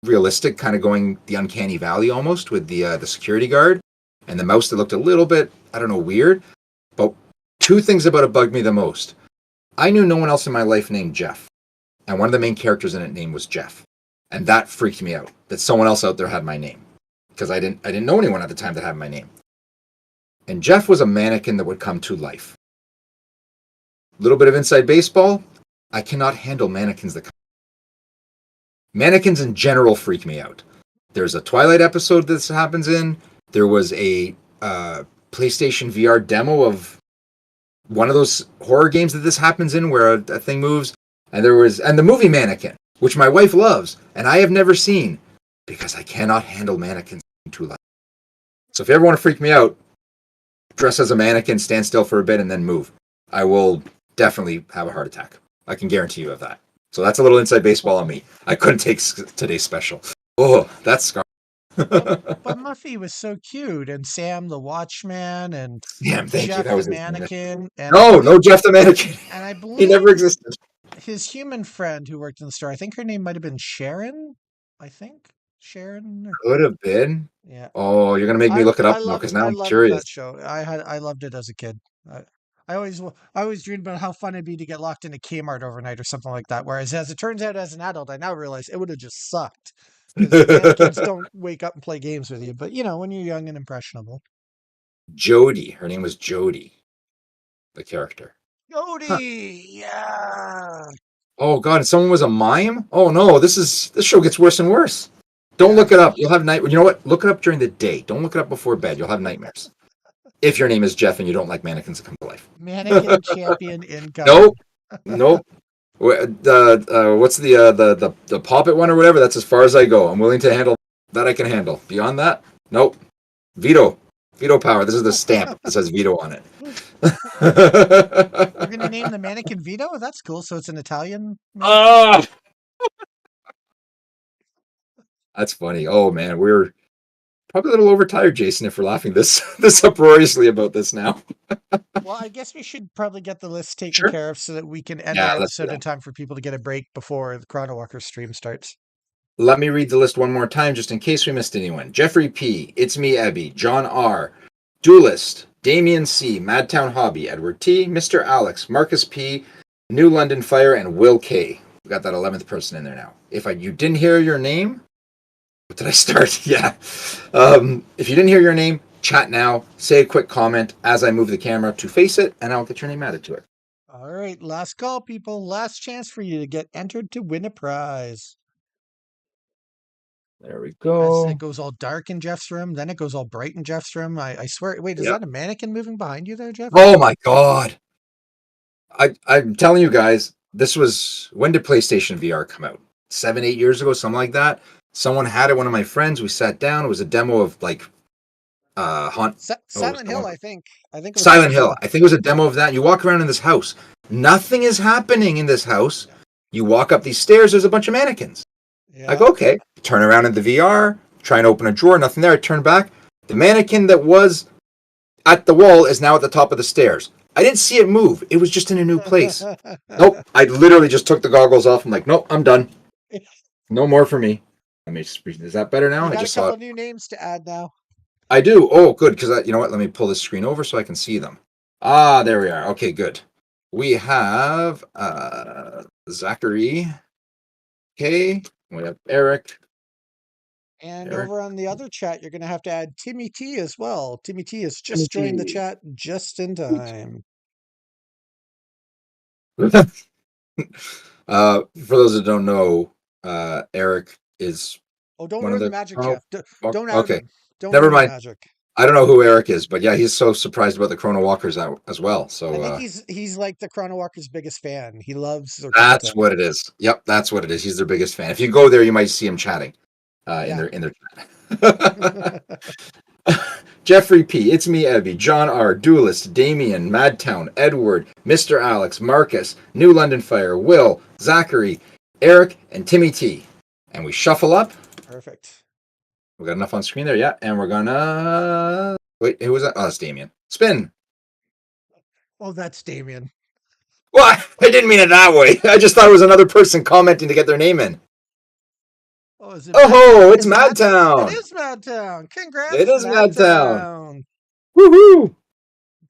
[SPEAKER 3] realistic, kind of going the uncanny valley almost with the security guard and the mouse that looked a little bit, I don't know, weird. But two things about it bugged me the most. I knew no one else in my life named Jeff, and one of the main characters in it name was Jeff, and that freaked me out. That someone else out there had my name, because I didn't know anyone at the time that had my name. And Jeff was a mannequin that would come to life. Little bit of inside baseball. I cannot handle mannequins that come. Mannequins in general freak me out. There's a Twilight episode this happens in. There was a PlayStation VR demo of one of those horror games that this happens in, where a thing moves. And the movie Mannequin which my wife loves, and I have never seen because I cannot handle mannequins too loud. So if you ever want to freak me out, dress as a mannequin, stand still for a bit, and then move. I will definitely have a heart attack. I can guarantee you of that. So that's a little inside baseball on me. I couldn't take today's special. Oh, that's scar.
[SPEAKER 2] But Muffy was so cute, and Sam the Watchman, and
[SPEAKER 3] Damn, thank you.
[SPEAKER 2] Jeff
[SPEAKER 3] That
[SPEAKER 2] the
[SPEAKER 3] was his name.
[SPEAKER 2] Mannequin, and
[SPEAKER 3] No, Jeff the mannequin.
[SPEAKER 2] and I
[SPEAKER 3] He never
[SPEAKER 2] believe
[SPEAKER 3] existed.
[SPEAKER 2] his human friend who worked in the store. I think her name might have been Sharon. I think Sharon.
[SPEAKER 3] Could have been.
[SPEAKER 2] Yeah.
[SPEAKER 3] Oh, you're gonna make me look it up now because now
[SPEAKER 2] I
[SPEAKER 3] I'm
[SPEAKER 2] loved
[SPEAKER 3] curious.
[SPEAKER 2] that show. I loved it as a kid. I always dreamed about how fun it'd be to get locked in a Kmart overnight or something like that. Whereas, as it turns out, as an adult, I now realize it would have just sucked because mannequins don't wake up and play games with you. But when you're young and impressionable.
[SPEAKER 3] Jody. Her name was Jody, the character.
[SPEAKER 2] Jody, yeah.
[SPEAKER 3] Oh God, and someone was a mime? Oh no, this show gets worse and worse. Don't look it up. You'll have night. You know what? Look it up during the day. Don't look it up before bed. You'll have nightmares. If your name is Jeff and you don't like mannequins that come to life.
[SPEAKER 2] Mannequin champion incoming.
[SPEAKER 3] Nope. What's the poppet one or whatever? That's as far as I go. I'm willing to handle that. I can handle. Beyond that, nope. Veto power. This is the stamp that says veto on it.
[SPEAKER 2] You're gonna name the mannequin Vito? That's cool. So it's an Italian.
[SPEAKER 3] Oh, that's funny. Oh man, we're probably a little overtired, Jason, if we're laughing this uproariously about this now.
[SPEAKER 2] Well, I guess we should probably get the list taken care of so that we can end
[SPEAKER 3] Yeah,
[SPEAKER 2] the
[SPEAKER 3] let's do
[SPEAKER 2] episode in
[SPEAKER 3] that.
[SPEAKER 2] time for people to get a break before the Chrono Walker stream starts.
[SPEAKER 3] Let me read the list one more time just in case we missed anyone. Jeffrey P, It's Me Ebby, John R, Duelist, Damien C, Madtown Hobby, Edward T, Mr. Alex, Marcus P, New London Fire, and Will K. We got that 11th person in there now. If you didn't hear your name, what did I start? Yeah. If you didn't hear your name, chat now. Say a quick comment as I move the camera to face it, and I'll get your name added to it.
[SPEAKER 2] All right, last call, people. Last chance for you to get entered to win a prize.
[SPEAKER 3] There we go.
[SPEAKER 2] As it goes all dark in Jeff's room, then it goes all bright in Jeff's room. I swear. Wait, is that a mannequin moving behind you there, Jeff?
[SPEAKER 3] Oh my God. I'm telling you guys, this was, when did PlayStation VR come out? 7-8 years ago, something like that. Someone had it, one of my friends. We sat down. It was a demo of like
[SPEAKER 2] Silent Hill, I think. I think it was
[SPEAKER 3] Silent Hill. I think it was a demo of that. You walk around in this house. Nothing is happening in this house. You walk up these stairs, there's a bunch of mannequins.
[SPEAKER 2] Yeah.
[SPEAKER 3] I go, okay. Turn around in the VR, try and open a drawer, nothing there. I turn back. The mannequin that was at the wall is now at the top of the stairs. I didn't see it move. It was just in a new place. Nope. I literally just took the goggles off. I'm like, nope, I'm done. No more for me. Is that better now?
[SPEAKER 2] You got
[SPEAKER 3] I just
[SPEAKER 2] a couple
[SPEAKER 3] saw
[SPEAKER 2] new names to add now.
[SPEAKER 3] I do. Oh, good. Because you know what? Let me pull this screen over so I can see them. Ah, there we are. Okay, good. We have Zachary. Okay. We have Eric.
[SPEAKER 2] And over on the other chat, you're going to have to add Timmy T as well. Timmy T has just joined the chat just in time.
[SPEAKER 3] For those that don't know, Eric is.
[SPEAKER 2] Oh, don't
[SPEAKER 3] one
[SPEAKER 2] ruin
[SPEAKER 3] of
[SPEAKER 2] the
[SPEAKER 3] the
[SPEAKER 2] magic,
[SPEAKER 3] Chrono-
[SPEAKER 2] Jeff. Don't out him. Don't
[SPEAKER 3] Never
[SPEAKER 2] ruin the
[SPEAKER 3] mind.
[SPEAKER 2] magic.
[SPEAKER 3] I don't know who Eric is, but yeah, he's so surprised about the Chrono Walkers as well. So
[SPEAKER 2] I think he's like the Chrono Walker's biggest fan. He loves their
[SPEAKER 3] that's
[SPEAKER 2] content.
[SPEAKER 3] what it is. Yep, that's what it is. He's their biggest fan. If you go there, you might see him chatting in their chat. Jeffrey P, It's Me Evie, John R, Duelist, Damien, Madtown, Edward, Mr. Alex, Marcus, New London Fire, Will, Zachary, Eric, and Timmy T. And we shuffle up.
[SPEAKER 2] Perfect.
[SPEAKER 3] We got enough on screen there, yeah. And we're gonna wait. Who was that? Oh, that's Damien. Spin.
[SPEAKER 2] Oh, that's Damien.
[SPEAKER 3] What? I didn't mean it that way. I just thought it was another person commenting to get their name in.
[SPEAKER 2] Oh, is it?
[SPEAKER 3] Oh, it's
[SPEAKER 2] Is it
[SPEAKER 3] Madtown.
[SPEAKER 2] It is Madtown. Congrats.
[SPEAKER 3] It is
[SPEAKER 2] Madtown.
[SPEAKER 3] Woohoo!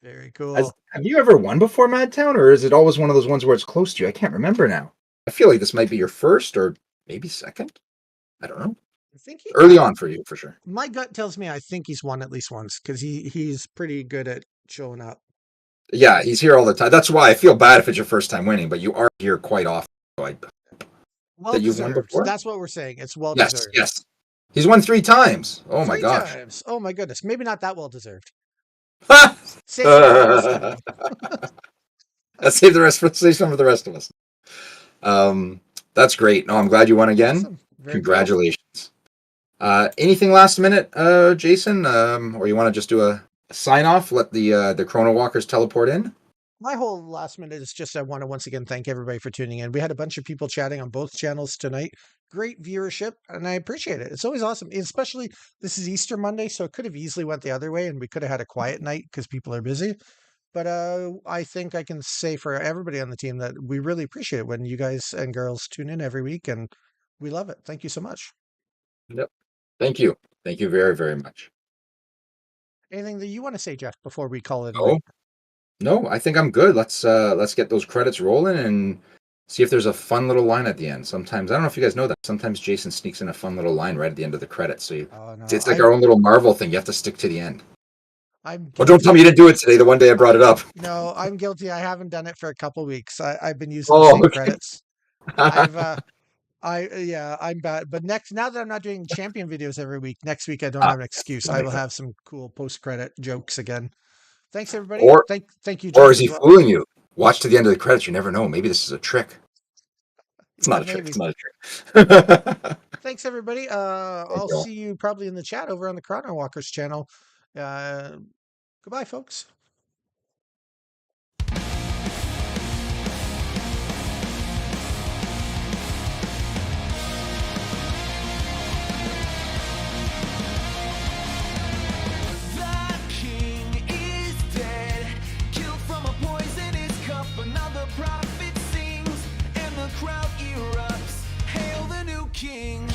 [SPEAKER 2] Very cool.
[SPEAKER 3] Have you ever won before Madtown, or is it always one of those ones where it's close to you? I can't remember now. I feel like this might be your first or maybe second. I don't know.
[SPEAKER 2] I think
[SPEAKER 3] Early on for you, for sure.
[SPEAKER 2] My gut tells me I think he's won at least once because he's pretty good at showing up.
[SPEAKER 3] Yeah, he's here all the time. That's why I feel bad if it's your first time winning, but you are here quite often. So
[SPEAKER 2] Well
[SPEAKER 3] that you've won
[SPEAKER 2] deserved.
[SPEAKER 3] before?
[SPEAKER 2] That's what we're saying. It's well deserved.
[SPEAKER 3] Yes. He's won 3 times. Oh my
[SPEAKER 2] 3
[SPEAKER 3] gosh.
[SPEAKER 2] times. Oh my goodness. Maybe not that well deserved.
[SPEAKER 3] Ha!
[SPEAKER 2] Save the rest of
[SPEAKER 3] Let's save the rest for the rest of us. That's great. No, I'm glad you won again.
[SPEAKER 2] Awesome. Very cool.
[SPEAKER 3] Congratulations. Anything last minute, Jason? Or you want to just do a sign off? Let the Chrono Walkers teleport in.
[SPEAKER 2] My whole last minute is just I want to once again thank everybody for tuning in. We had a bunch of people chatting on both channels tonight. Great viewership, and I appreciate it. It's always awesome, especially this is Easter Monday, so it could have easily went the other way, and we could have had a quiet night because people are busy. But I think I can say for everybody on the team that we really appreciate it when you guys and girls tune in every week, and we love it. Thank you so much.
[SPEAKER 3] Yep. Thank you. Thank you very, very much.
[SPEAKER 2] Anything that you want to say, Jeff, before we call it a
[SPEAKER 3] Oh,
[SPEAKER 2] night?
[SPEAKER 3] no, I think I'm good. Let's get those credits rolling and see if there's a fun little line at the end. Sometimes I don't know if you guys know that. Sometimes Jason sneaks in a fun little line right at the end of the credits. So
[SPEAKER 2] Oh no,
[SPEAKER 3] it's like our own little Marvel thing. You have to stick to the end.
[SPEAKER 2] I'm
[SPEAKER 3] Oh, don't tell me you didn't do it today. The one day I brought it up.
[SPEAKER 2] No, I'm guilty. I haven't done it for a couple weeks. I've been using the
[SPEAKER 3] Oh,
[SPEAKER 2] same
[SPEAKER 3] okay.
[SPEAKER 2] credits. I'm bad. But now that I'm not doing champion videos every week, next week I don't have an excuse.
[SPEAKER 3] that
[SPEAKER 2] I
[SPEAKER 3] makes
[SPEAKER 2] will
[SPEAKER 3] sense.
[SPEAKER 2] have some cool post-credit jokes again. Thanks everybody.
[SPEAKER 3] Or
[SPEAKER 2] Thank you,
[SPEAKER 3] or
[SPEAKER 2] Jeff,
[SPEAKER 3] is he
[SPEAKER 2] as well.
[SPEAKER 3] fooling you? Watch to the end of the credits. You never know. Maybe this is a trick. It's
[SPEAKER 2] Yeah,
[SPEAKER 3] not a trick.
[SPEAKER 2] maybe.
[SPEAKER 3] It's not a trick.
[SPEAKER 2] Thanks everybody. I'll
[SPEAKER 3] you all.
[SPEAKER 2] see you probably in the chat over on the Chrono Walkers channel. Goodbye, folks.
[SPEAKER 1] The king is dead, killed from a poisonous cup. Another prophet sings, and the crowd erupts. Hail the new king.